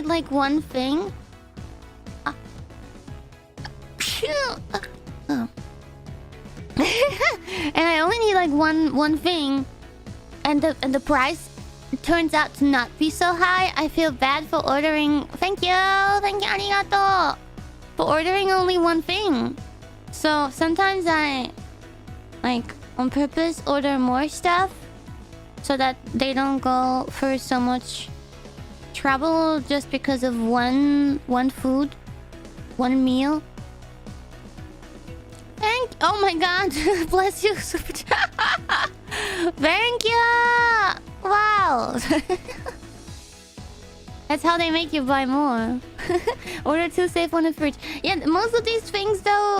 need like one thing. And I only need like one thing, and the price turns out to not be so high. I feel bad for ordering. Thank you, arigato, for ordering only one thing. So sometimes I like on purpose order more stuff so that they don't go for so much trouble just because of one food, one meal. Oh my god. Bless you, Super Chat. Thank you. Wow. That's how they make you buy more. Order 2, save 1 in fridge. Yeah, most of these things though